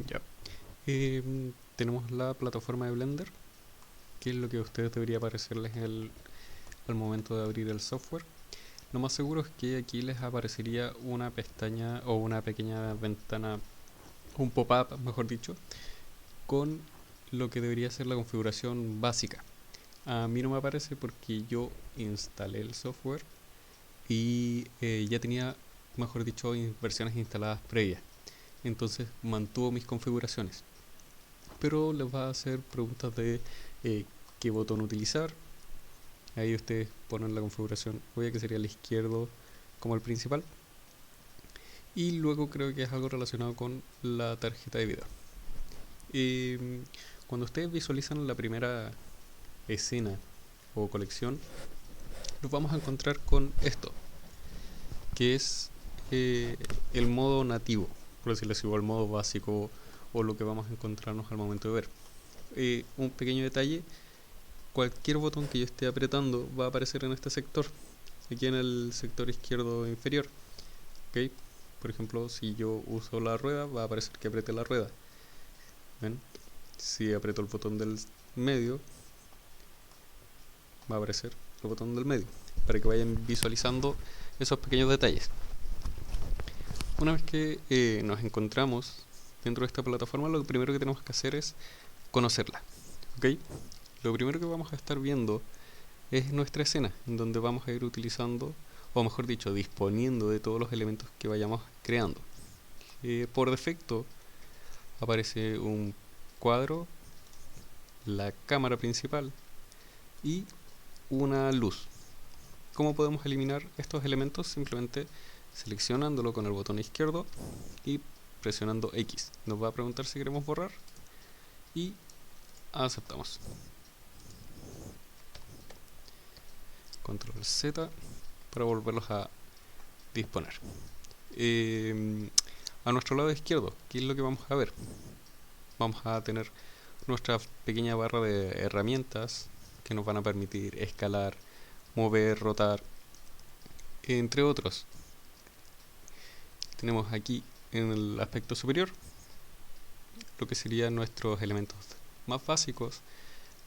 Ya. Tenemos la plataforma de Blender, que es lo que a ustedes debería aparecerles al momento de abrir el software. Lo más seguro es que aquí les aparecería una pestaña o una pequeña ventana, un pop-up, mejor dicho, con lo que debería ser la configuración básica. A mí no me aparece porque yo instalé el software y ya tenía, mejor dicho, versiones instaladas previas. Entonces mantuvo mis configuraciones. Pero les va a hacer preguntas de eh, qué botón utilizar. Ahí ustedes ponen la configuración obvia que sería el izquierdo como el principal. Y luego creo que es algo relacionado con la tarjeta de video. Y cuando ustedes visualizan la primera escena o colección, nos vamos a encontrar con esto, que es el modo nativo, por decirlo así, o el modo básico, o lo que vamos a encontrarnos al momento de ver. Un pequeño detalle: cualquier botón que yo esté apretando va a aparecer en este sector, aquí en el sector izquierdo inferior. ¿Ok? Por ejemplo, si yo uso la rueda, va a aparecer que apriete la rueda. ¿Ven? Si aprieto el botón del medio, va a aparecer el botón del medio, para que vayan visualizando esos pequeños detalles. Una vez que nos encontramos dentro de esta plataforma, lo primero que tenemos que hacer es conocerla. ¿Ok? Lo primero que vamos a estar viendo es nuestra escena, en donde vamos a ir utilizando, o mejor dicho, disponiendo de todos los elementos que vayamos creando. Por defecto aparece un cuadro, la cámara principal y una luz. ¿Cómo podemos eliminar estos elementos? Simplemente seleccionándolo con el botón izquierdo y presionando X. Nos va a preguntar si queremos borrar y aceptamos. Control Z para volverlos a disponer. A nuestro lado izquierdo, ¿qué es lo que vamos a ver? Vamos a tener nuestra pequeña barra de herramientas que nos van a permitir escalar, mover, rotar, entre otros. Tenemos aquí en el aspecto superior lo que serían nuestros elementos más básicos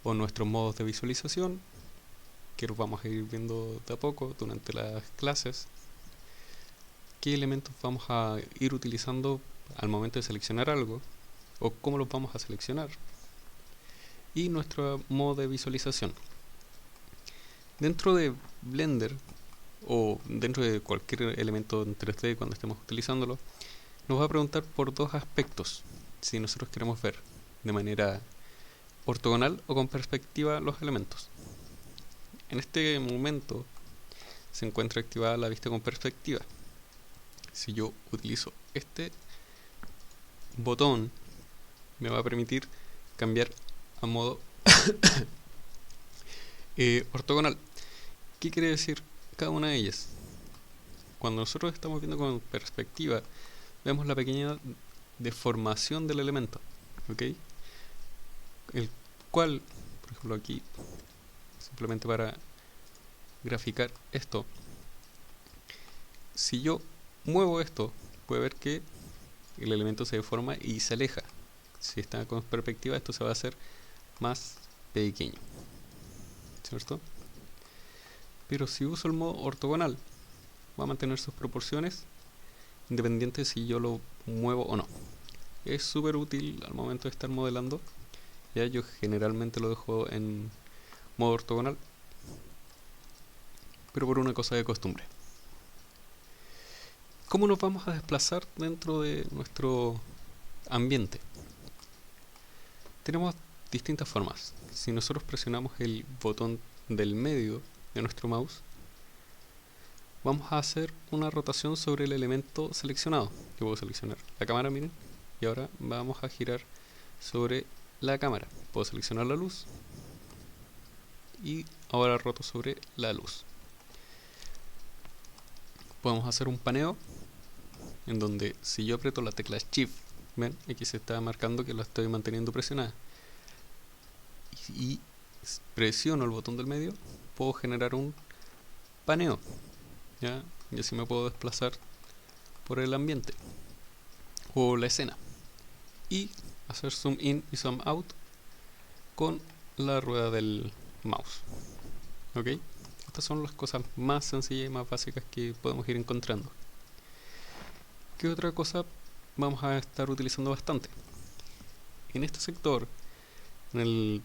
o nuestros modos de visualización, que los vamos a ir viendo de a poco durante las clases. Qué elementos vamos a ir utilizando al momento de seleccionar algo o cómo los vamos a seleccionar, y nuestro modo de visualización. Dentro de Blender o dentro de cualquier elemento en 3D cuando estemos utilizándolo, nos va a preguntar por dos aspectos si nosotros queremos ver de manera ortogonal o con perspectiva los elementos. En este momento se encuentra activada la vista con perspectiva. Si yo utilizo este botón, me va a permitir cambiar a modo ortogonal. ¿Qué quiere decir cada una de ellas? Cuando nosotros estamos viendo con perspectiva, vemos la pequeña deformación del elemento, ¿ok? El cual, por ejemplo aquí, simplemente para graficar esto, si yo muevo esto, puede ver que el elemento se deforma y se aleja. Si está con perspectiva, esto se va a hacer más pequeño, ¿cierto? Pero si uso el modo ortogonal, va a mantener sus proporciones independiente si yo lo muevo o no. Es súper útil al momento de estar modelando. Ya yo generalmente lo dejo en modo ortogonal, pero por una cosa de costumbre. ¿Cómo nos vamos a desplazar dentro de nuestro ambiente? Tenemos distintas formas. Si nosotros presionamos el botón del medio de nuestro mouse, vamos a hacer una rotación sobre el elemento seleccionado. Yo puedo seleccionar la cámara, miren, y ahora vamos a girar sobre la cámara. Puedo seleccionar la luz y ahora roto sobre la luz. Podemos hacer un paneo en donde si yo aprieto la tecla Shift, ven, aquí se está marcando que la estoy manteniendo presionada, y presiono el botón del medio, puedo generar un paneo, ¿ya? Y así me puedo desplazar por el ambiente o la escena. y hacer zoom in y zoom out con la rueda del mouse. ¿Ok? Estas son las cosas más sencillas y más básicas que podemos ir encontrando. ¿Qué otra cosa vamos a estar utilizando bastante? En este sector, en el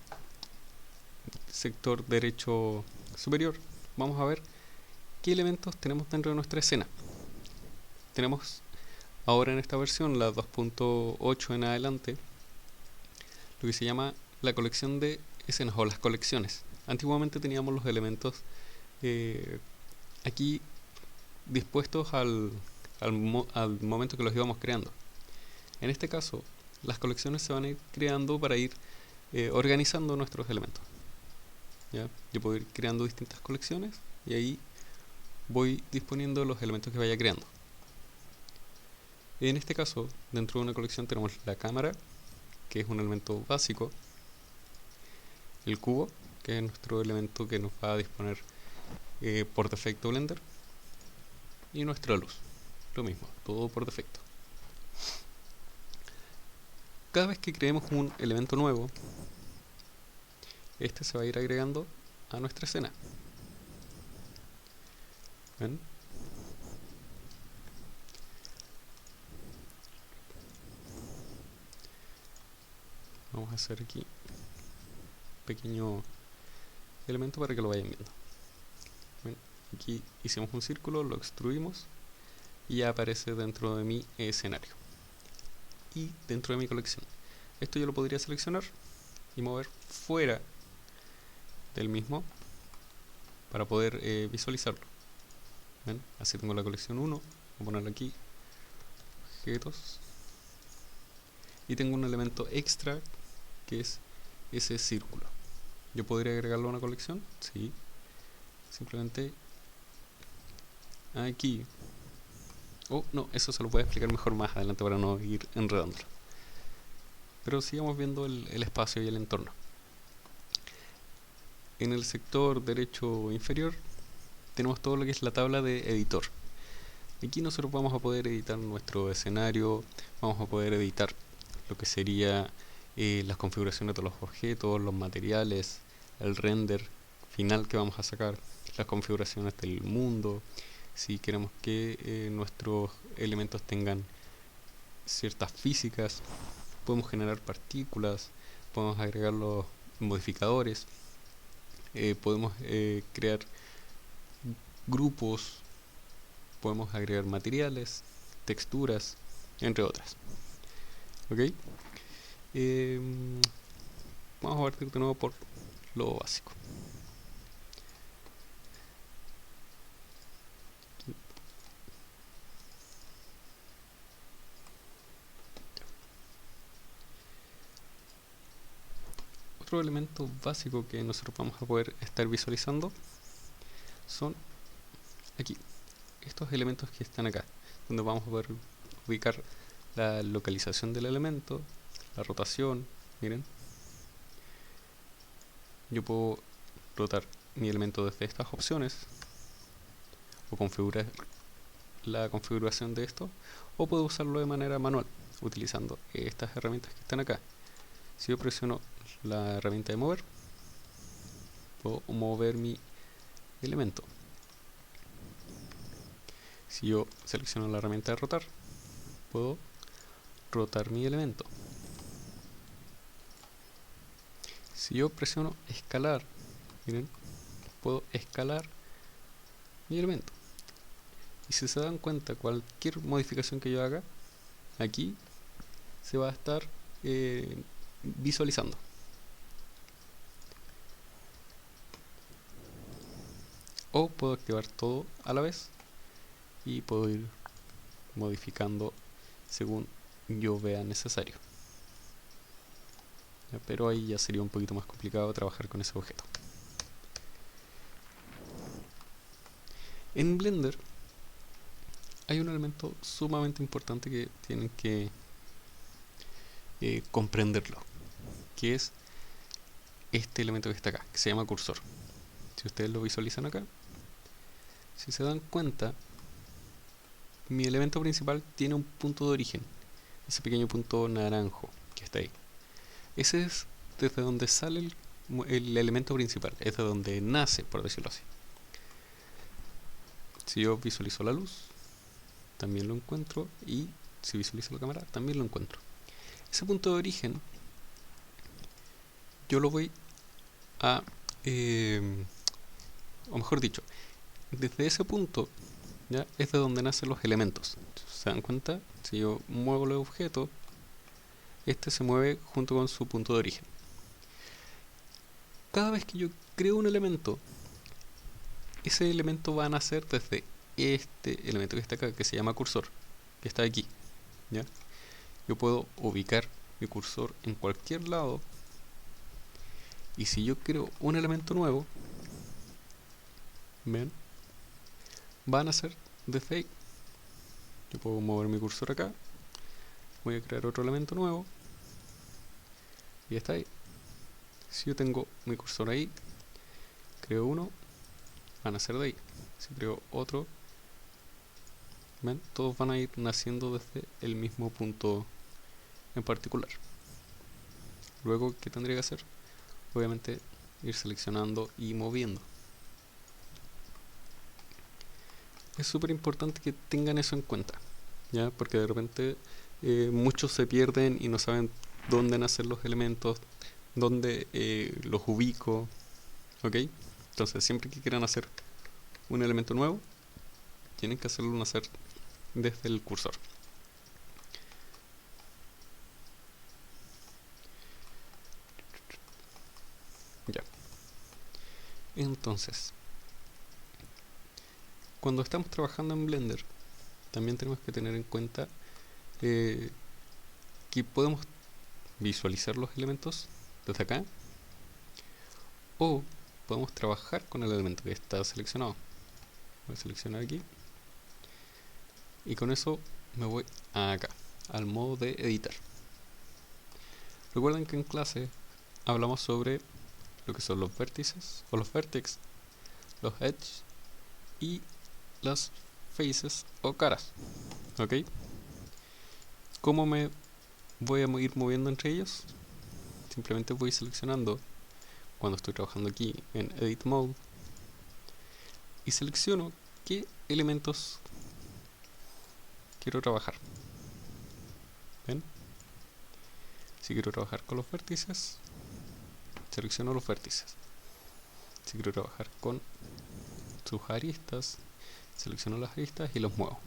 sector derecho superior, vamos a ver qué elementos tenemos dentro de nuestra escena. Tenemos ahora en esta versión, la 2.8 en adelante, lo que se llama la colección de escenas o las colecciones. Antiguamente teníamos los elementos aquí dispuestos al momento que los íbamos creando. En este caso, las colecciones se van a ir creando para ir organizando nuestros elementos. ¿Ya? Yo puedo ir creando distintas colecciones y ahí voy disponiendo los elementos que vaya creando. En este caso, dentro de una colección tenemos la cámara, que es un elemento básico, el cubo, que es nuestro elemento que nos va a disponer por defecto Blender, y nuestra luz, lo mismo, todo por defecto. Cada vez que creemos un elemento nuevo, este se va a ir agregando a nuestra escena. ¿Ven? Vamos a hacer aquí un pequeño elemento para que lo vayan viendo. ¿Ven? Aquí hicimos un círculo, lo extruimos y ya aparece dentro de mi escenario y dentro de mi colección. Esto yo lo podría seleccionar y mover fuera del mismo para poder visualizarlo. ¿Ven? Así tengo la colección 1, voy a ponerlo aquí, objetos, y tengo un elemento extra que es ese círculo. ¿Yo podría agregarlo a una colección? Sí. Simplemente aquí. Oh, no, eso se lo voy a explicar mejor más adelante para no ir enredándolo. Pero sigamos viendo el espacio y el entorno. En el sector derecho inferior tenemos todo lo que es la tabla de editor. Aquí nosotros vamos a poder editar nuestro escenario, vamos a poder editar lo que sería las configuraciones de los objetos, los materiales, el render final que vamos a sacar, las configuraciones del mundo, si queremos que nuestros elementos tengan ciertas físicas, podemos generar partículas, podemos agregar los modificadores, podemos crear grupos, podemos agregar materiales, texturas, entre otras. ¿Ok? Vamos a partir de nuevo por lo básico. Otro elemento básico que nosotros vamos a poder estar visualizando son aquí, estos elementos que están acá, donde vamos a poder ubicar la localización del elemento, la rotación. Miren, yo puedo rotar mi elemento desde estas opciones o configurar la configuración de esto, o puedo usarlo de manera manual utilizando estas herramientas que están acá. Si yo presiono la herramienta de mover, puedo mover mi elemento. Si yo selecciono la herramienta de rotar, puedo rotar mi elemento. Si yo presiono escalar, miren, puedo escalar mi elemento. Y si se dan cuenta, cualquier modificación que yo haga aquí se va a estar visualizando. O puedo activar todo a la vez y puedo ir modificando según yo vea necesario. Pero ahí ya sería un poquito más complicado trabajar con ese objeto. En Blender hay un elemento sumamente importante que tienen que comprenderlo, que es este elemento que está acá, que se llama cursor. Si ustedes lo visualizan acá, si se dan cuenta, mi elemento principal tiene un punto de origen, ese pequeño punto naranjo. que está ahí. Ese es desde donde sale el elemento principal, es de donde nace, por decirlo así. Si yo visualizo la luz, también lo encuentro, y si visualizo la cámara, también lo encuentro. Ese punto de origen yo lo voy a, o mejor dicho, desde ese punto ya es de donde nacen los elementos. ¿Se dan cuenta? Si yo muevo el objeto, este se mueve junto con su punto de origen. Cada vez que yo creo un elemento, ese elemento va a nacer desde este elemento que está acá, que se llama cursor, que está aquí, ¿ya? Yo puedo ubicar mi cursor en cualquier lado, y si yo creo un elemento nuevo, ¿ven? Va a nacer desde ahí. Yo puedo mover mi cursor acá, voy a crear otro elemento nuevo, y está ahí. Si yo tengo mi cursor ahí, creo uno, van a nacer de ahí. Si creo otro, ¿ven? Todos van a ir naciendo desde el mismo punto en particular. Luego, ¿qué tendría que hacer? Obviamente ir seleccionando y moviendo. Es súper importante que tengan eso en cuenta, ¿ya? Porque de repente muchos se pierden y no saben dónde nacen los elementos, dónde los ubico, ¿ok? Entonces siempre que quieran hacer un elemento nuevo, tienen que hacerlo nacer desde el cursor. Ya. Entonces, cuando estamos trabajando en Blender, también tenemos que tener en cuenta que podemos visualizar los elementos desde acá, o podemos trabajar con el elemento que está seleccionado. Voy a seleccionar aquí, y con eso me voy acá, al modo de editar. Recuerden que en clase hablamos sobre lo que son los vértices o los vertex, los edge y las faces o caras, ¿ok? ¿Cómo me voy a ir moviendo entre ellos? Simplemente voy seleccionando cuando estoy trabajando aquí en Edit Mode y selecciono qué elementos quiero trabajar. ¿Ven? Si quiero trabajar con los vértices, selecciono los vértices. Si quiero trabajar con sus aristas, selecciono las aristas y los muevo.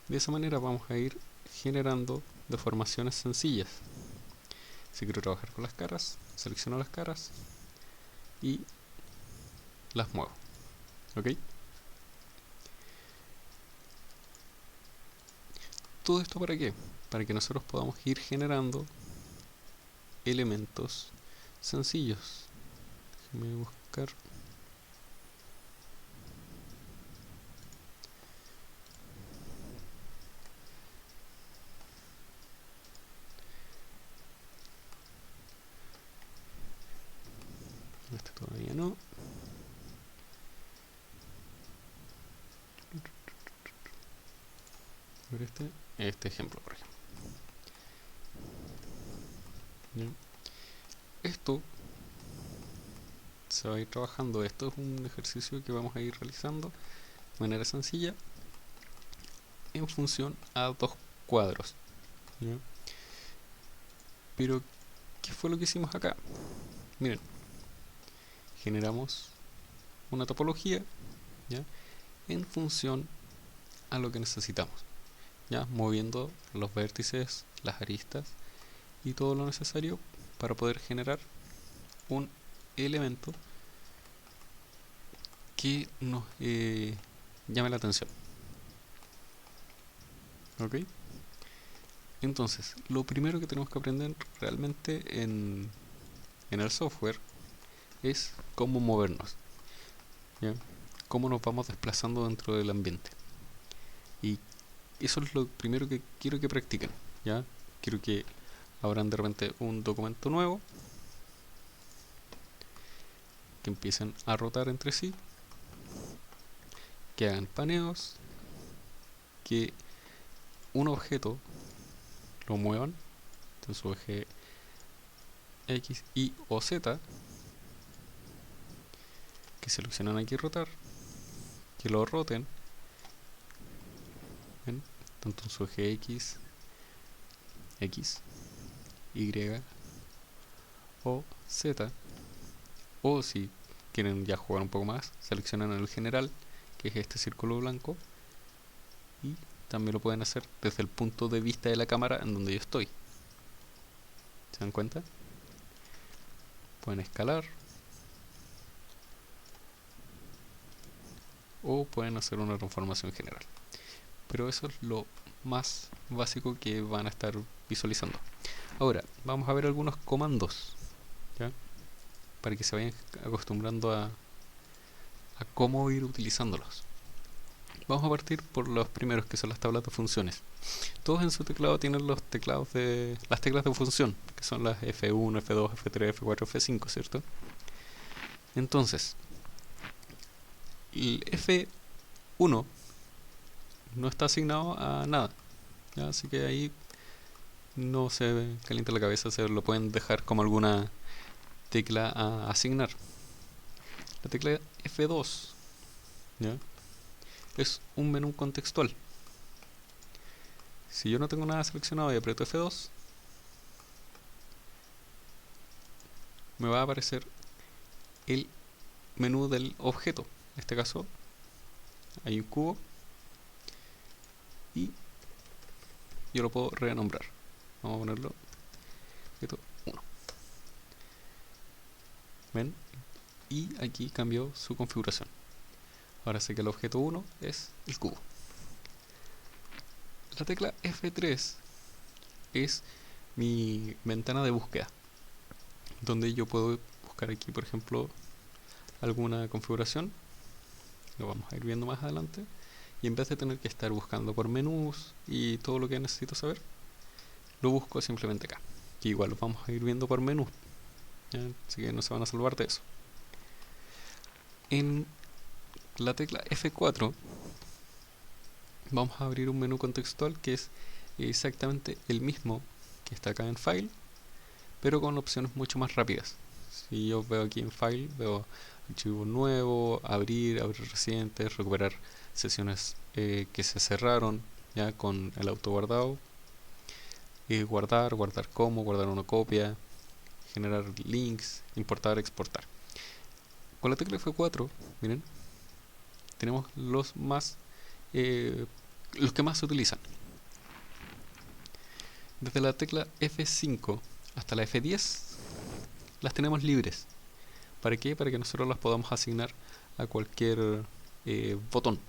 De esa manera vamos a ir generando deformaciones sencillas. Si quiero trabajar con las caras, selecciono las caras y las muevo, ¿ok? ¿Todo esto para qué? Para que nosotros podamos ir generando elementos sencillos. Déjame buscar. Este todavía no. Este ejemplo, por ejemplo. ¿Ya? Esto se va a ir trabajando. Esto es un ejercicio que vamos a ir realizando de manera sencilla en función a dos cuadros, ¿ya? Pero, ¿qué fue lo que hicimos acá? Miren, generamos una topología, ¿ya? En función a lo que necesitamos, ¿ya? Moviendo los vértices, las aristas y todo lo necesario para poder generar un elemento que nos llame la atención, ¿ok? Entonces, lo primero que tenemos que aprender realmente en el software es cómo movernos, ¿ya? Cómo nos vamos desplazando dentro del ambiente. Y eso es lo primero que quiero que practiquen, ¿ya? Quiero que abran de repente un documento nuevo, que empiecen a rotar entre sí, que hagan paneos, que un objeto lo muevan en su eje X, Y o Z, que seleccionan aquí rotar, que lo roten, ¿ven? Tanto en su eje X, Y o Z, o si quieren ya jugar un poco más, seleccionan el general, que es este círculo blanco, y también lo pueden hacer desde el punto de vista de la cámara en donde yo estoy. ¿Se dan cuenta? Pueden escalar o pueden hacer una transformación general, pero eso es lo más básico que van a estar visualizando. Ahora vamos a ver algunos comandos, ¿ya? Para que se vayan acostumbrando a cómo ir utilizándolos. Vamos a partir por los primeros, que son las tablas de funciones. Todos en su teclado tienen las teclas de función, que son las F1, F2, F3, F4, F5, ¿cierto? Entonces, el F1 no está asignado a nada, ¿ya? Así que ahí no se calienta la cabeza, se lo pueden dejar como alguna tecla a asignar. La tecla F2, ¿ya? Es un menú contextual. Si yo no tengo nada seleccionado y aprieto F2, me va a aparecer el menú del objeto. En este caso hay un cubo y yo lo puedo renombrar. Vamos a ponerlo objeto 1. ¿Ven? Y aquí cambió su configuración. Ahora sé que el objeto 1 es el cubo. La tecla F3 es mi ventana de búsqueda, donde yo puedo buscar aquí, por ejemplo, alguna configuración. Lo vamos a ir viendo más adelante. Y en vez de tener que estar buscando por menús y todo lo que necesito saber, lo busco simplemente acá. Que igual lo vamos a ir viendo por menús, ¿ya? Así que no se van a salvar de eso. En la tecla F4 vamos a abrir un menú contextual que es exactamente el mismo que está acá en File, pero con opciones mucho más rápidas. Si yo veo aquí en File, veo archivo nuevo, abrir recientes, recuperar sesiones que se cerraron, ya con el auto guardado, guardar como, guardar una copia, generar links, importar, exportar. Con la tecla F4, miren, tenemos los que más se utilizan. Desde la tecla F5 hasta la F10 las tenemos libres. ¿Para qué? Para que nosotros las podamos asignar a cualquier botón,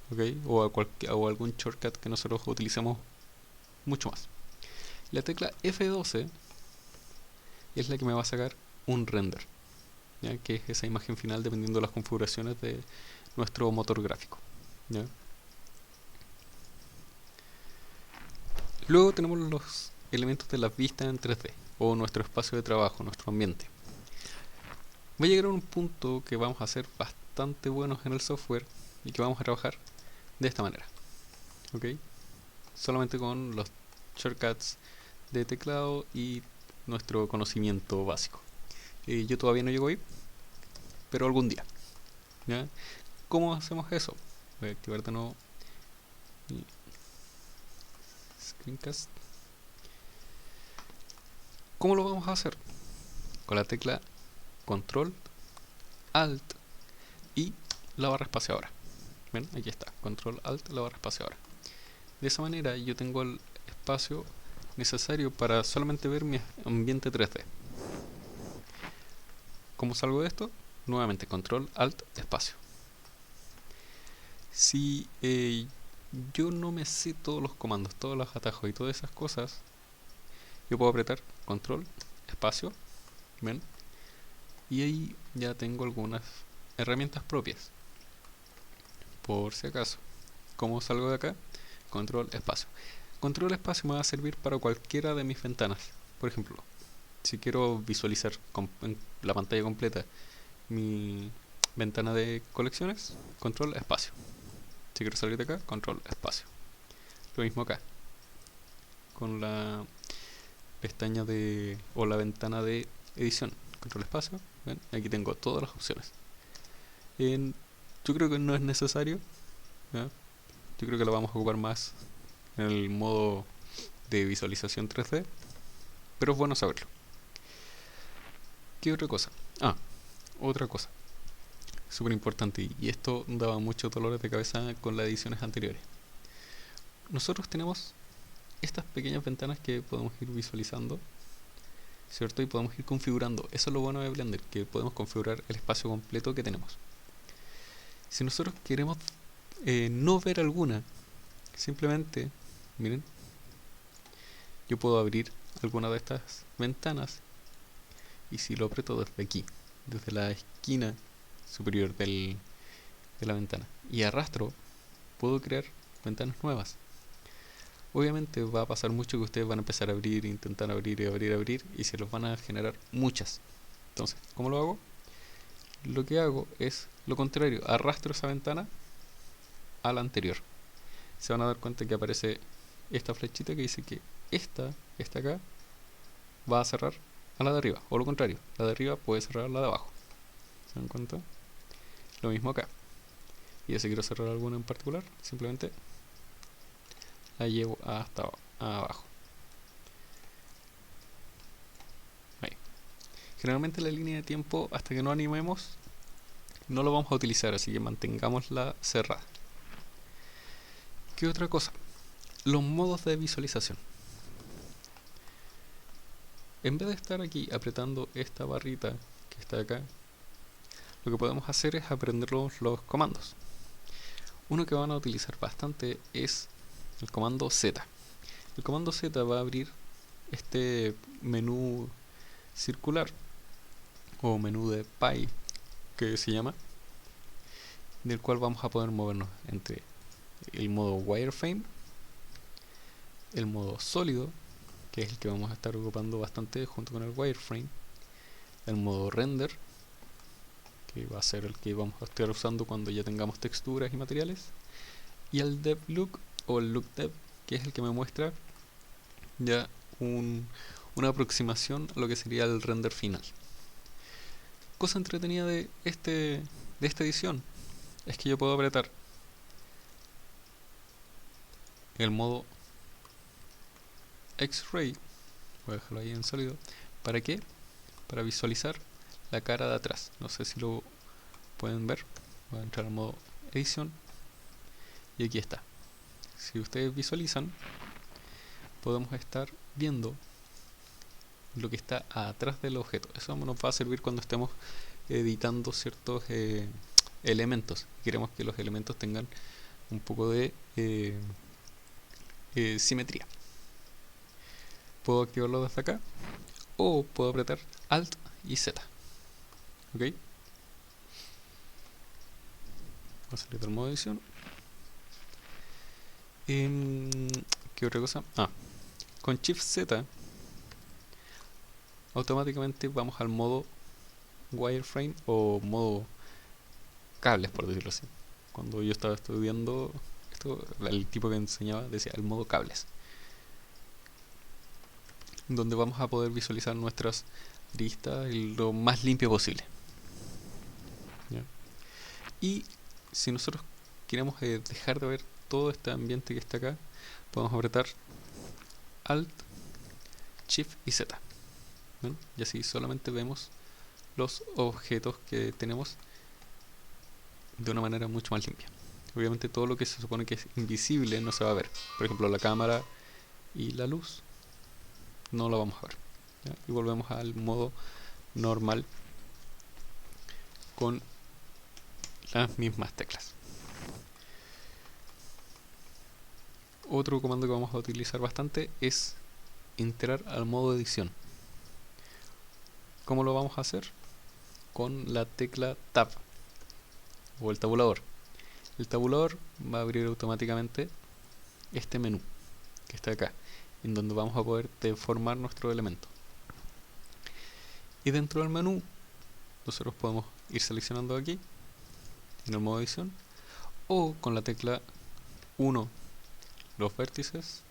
¿okay? O algún shortcut que nosotros utilicemos mucho más. La tecla F12 es la que me va a sacar un render, ¿ya? Que es esa imagen final dependiendo de las configuraciones de nuestro motor gráfico, ¿ya? Luego tenemos los elementos de la vista en 3D, o nuestro espacio de trabajo, nuestro ambiente. Va a llegar a un punto que vamos a ser bastante buenos en el software y que vamos a trabajar de esta manera, ¿ok? Solamente con los shortcuts de teclado y nuestro conocimiento básico. Yo todavía no llego ahí, pero algún día, ¿ya? ¿Cómo hacemos eso? Voy a activar de nuevo mi screencast. ¿Cómo lo vamos a hacer? Con la tecla Control, Alt y la barra espaciadora. ¿Ven? Aquí está, Control, Alt, la barra espaciadora. De esa manera yo tengo el espacio necesario para solamente ver mi ambiente 3D. ¿Cómo salgo de esto? Nuevamente, Control, Alt, espacio. Si yo no me sé todos los comandos, todos los atajos y todas esas cosas, yo puedo apretar Control, espacio, ¿ven? Y ahí ya tengo algunas herramientas propias, por si acaso. ¿Cómo salgo de acá? Control, espacio. Control, espacio me va a servir para cualquiera de mis ventanas. Por ejemplo, si quiero visualizar en la pantalla completa mi ventana de colecciones, Control, espacio. Si quiero salir de acá, Control, espacio. Lo mismo acá, con la pestaña o la ventana de edición, control espacio. ¿Ven? Aquí tengo todas las opciones. Yo creo que no es necesario, ¿ya? Yo creo que lo vamos a ocupar más en el modo de visualización 3D, pero es bueno saberlo. ¿Qué otra cosa? Otra cosa súper importante, y esto daba muchos dolores de cabeza con las ediciones anteriores. Nosotros tenemos estas pequeñas ventanas que podemos ir visualizando, ¿cierto? Y podemos ir configurando. Eso es lo bueno de Blender, que podemos configurar el espacio completo que tenemos. Si nosotros queremos no ver alguna, simplemente, miren, yo puedo abrir alguna de estas ventanas, y si lo aprieto desde aquí, desde la esquina superior de la ventana, y arrastro, puedo crear ventanas nuevas. Obviamente va a pasar mucho que ustedes van a empezar a abrir, intentar abrir y abrir, y se los van a generar muchas. Entonces, ¿cómo lo hago? Lo que hago es lo contrario, arrastro esa ventana a la anterior. Se van a dar cuenta que aparece esta flechita que dice que esta acá, va a cerrar a la de arriba, o lo contrario, la de arriba puede cerrar a la de abajo. ¿Se dan cuenta? Lo mismo acá. Y si quiero cerrar alguna en particular, simplemente la llevo hasta abajo. Ahí. Generalmente la línea de tiempo, hasta que no animemos, no lo vamos a utilizar, así que mantengámosla cerrada. ¿Qué otra cosa? Los modos de visualización. En vez de estar aquí apretando esta barrita que está acá, lo que podemos hacer es aprender los comandos. Uno que van a utilizar bastante es el comando Z. El comando Z va a abrir este menú circular o menú de pie que se llama, del cual vamos a poder movernos entre el modo wireframe, el modo sólido, que es el que vamos a estar ocupando bastante junto con el wireframe, el modo render, que va a ser el que vamos a estar usando cuando ya tengamos texturas y materiales, y el dev look o el look dev, que es el que me muestra ya una aproximación a lo que sería el render final. Cosa entretenida de esta edición es que yo puedo apretar el modo X-Ray, voy a dejarlo ahí en sólido. ¿Para qué? Para visualizar la cara de atrás. No sé si lo pueden ver. Voy a entrar al modo edición y aquí está. Si ustedes visualizan, podemos estar viendo lo que está atrás del objeto. Eso nos va a servir cuando estemos editando ciertos elementos. Queremos que los elementos tengan un poco de simetría. Puedo activarlo desde acá o puedo apretar Alt y Z. ¿Ok? Voy a salir del modo edición. ¿Qué otra cosa? Con Shift Z automáticamente vamos al modo wireframe o modo cables, por decirlo así. Cuando yo estaba estudiando esto, el tipo que enseñaba decía el modo cables, donde vamos a poder visualizar nuestras aristas lo más limpio posible. ¿Ya? Y si nosotros queremos dejar de ver todo este ambiente que está acá, podemos apretar Alt, Shift y Z. ¿Ven? Y así solamente vemos los objetos que tenemos de una manera mucho más limpia. Obviamente todo lo que se supone que es invisible no se va a ver. Por ejemplo, la cámara y la luz no lo vamos a ver. ¿Ya? Y volvemos al modo normal con las mismas teclas. Otro comando que vamos a utilizar bastante es entrar al modo edición. ¿Cómo lo vamos a hacer? Con la tecla Tab o el tabulador. El tabulador va a abrir automáticamente este menú que está acá, en donde vamos a poder deformar nuestro elemento. Y dentro del menú nosotros podemos ir seleccionando aquí en el modo edición, o con la tecla 1 los vértices,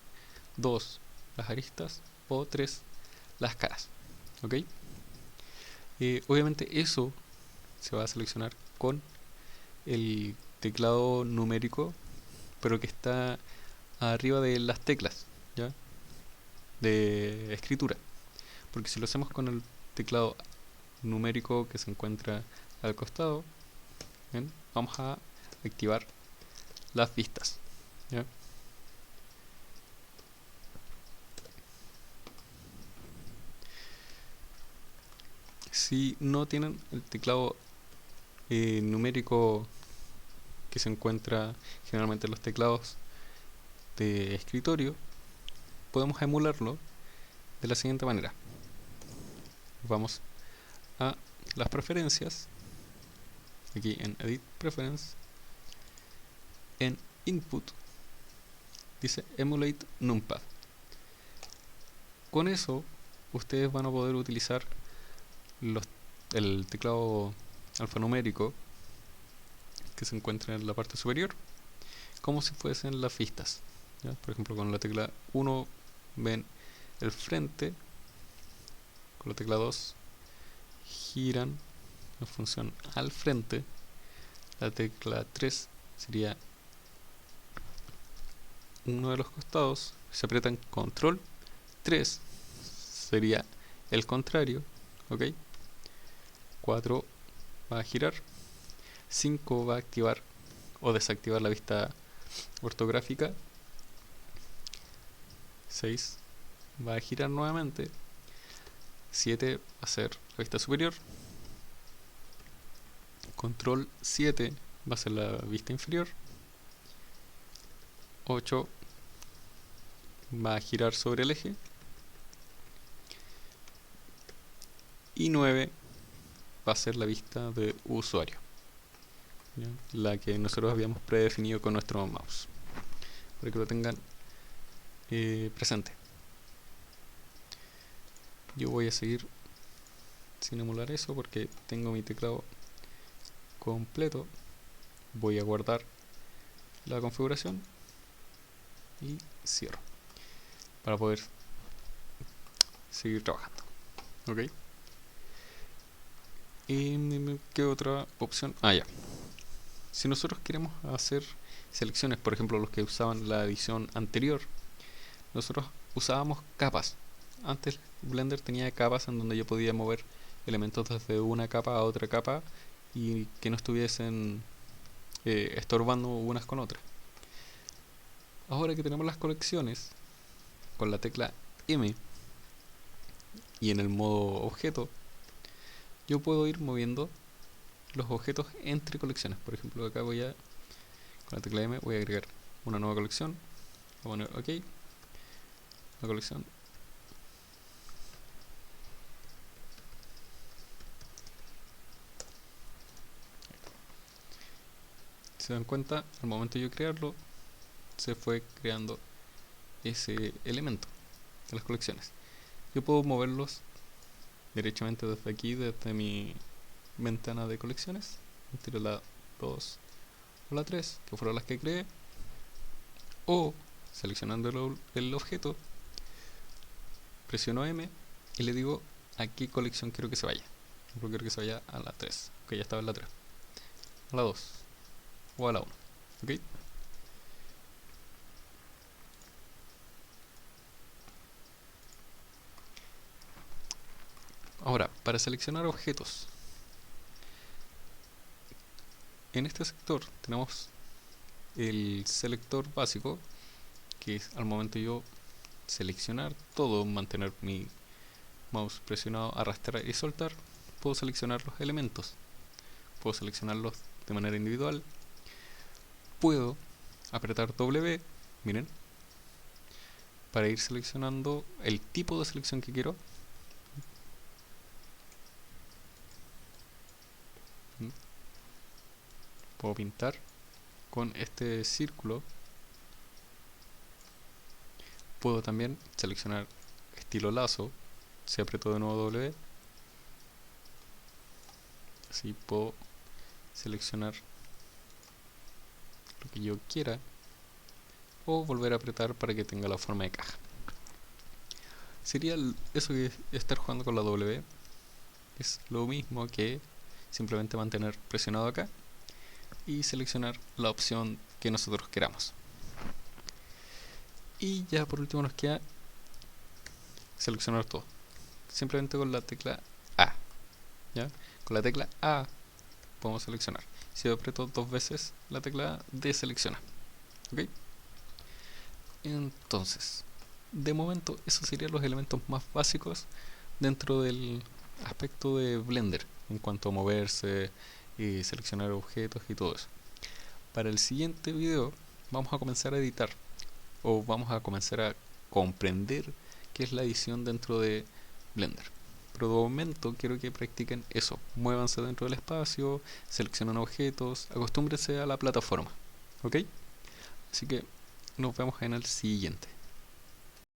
2 las aristas, o 3 las caras, ¿ok? Obviamente eso se va a seleccionar con el teclado numérico, pero que está arriba de las teclas, ¿ya? De escritura. Porque si lo hacemos con el teclado numérico que se encuentra al costado, ¿bien? Vamos a activar las vistas, ¿ya? Si no tienen el teclado numérico que se encuentra generalmente en los teclados de escritorio, podemos emularlo de la siguiente manera. Vamos a las preferencias, aquí en Edit Preference, en Input, dice Emulate Numpad. Con eso, ustedes van a poder utilizar el teclado alfanumérico que se encuentra en la parte superior como si fuesen las vistas, ¿ya? Por ejemplo, con la tecla 1 ven el frente, con la tecla 2 giran la función al frente, la tecla 3 sería uno de los costados, se aprietan control 3 sería el contrario, ok, 4 va a girar, 5 va a activar o desactivar la vista ortográfica, 6 va a girar nuevamente, 7 va a ser la vista superior, control 7 va a ser la vista inferior, 8 va a girar sobre el eje y 9 va a ser la vista de usuario, ¿ya? La que nosotros habíamos predefinido con nuestro mouse, para que lo tengan presente. Yo voy a seguir sin emular eso porque tengo mi teclado completo. Voy a guardar la configuración y cierro para poder seguir trabajando, ok. Y ¿qué otra opción? Ya, si nosotros queremos hacer selecciones, por ejemplo los que usaban la edición anterior, nosotros usábamos capas. Antes Blender tenía capas en donde yo podía mover elementos desde una capa a otra capa y que no estuviesen estorbando unas con otras. Ahora que tenemos las colecciones, con la tecla M y en el modo objeto, yo puedo ir moviendo los objetos entre colecciones. Por ejemplo, acá voy a, con la tecla M, voy a agregar una nueva colección, voy a poner OK, la colección. Si se dan cuenta, al momento de yo crearlo, se fue creando ese elemento de las colecciones. Yo puedo moverlos derechamente desde aquí, desde mi ventana de colecciones, entre la 2 o la 3, que fueron las que creé, o seleccionando el objeto, presiono M y le digo a qué colección quiero que se vaya. Por ejemplo, quiero que se vaya a la 3, que ya estaba en la 3, a la 2 o a la 1, ¿ok? Ahora, para seleccionar objetos, en este sector tenemos el selector básico, que es al momento de yo seleccionar todo, mantener mi mouse presionado, arrastrar y soltar, puedo seleccionar los elementos, puedo seleccionarlos de manera individual, puedo apretar W, miren, para ir seleccionando el tipo de selección que quiero. Puedo pintar con este círculo. Puedo también seleccionar estilo lazo, si aprieto de nuevo W, así puedo seleccionar lo que yo quiera, o volver a apretar para que tenga la forma de caja. Sería eso que estar jugando con la W. Es lo mismo que simplemente mantener presionado acá y seleccionar la opción que nosotros queramos. Y ya por último nos queda seleccionar todo. Simplemente con la tecla A. ¿Ya? Con la tecla A podemos seleccionar. Si yo aprieto dos veces la tecla A, deselecciona. ¿Ok? Entonces, de momento esos serían los elementos más básicos dentro del aspecto de Blender en cuanto a moverse y seleccionar objetos y todo eso. Para el siguiente video vamos a comenzar a editar o vamos a comenzar a comprender qué es la edición dentro de Blender. Pero de momento quiero que practiquen eso, muévanse dentro del espacio, seleccionen objetos, acostúmbrense a la plataforma, ¿ok? Así que nos vemos en el siguiente.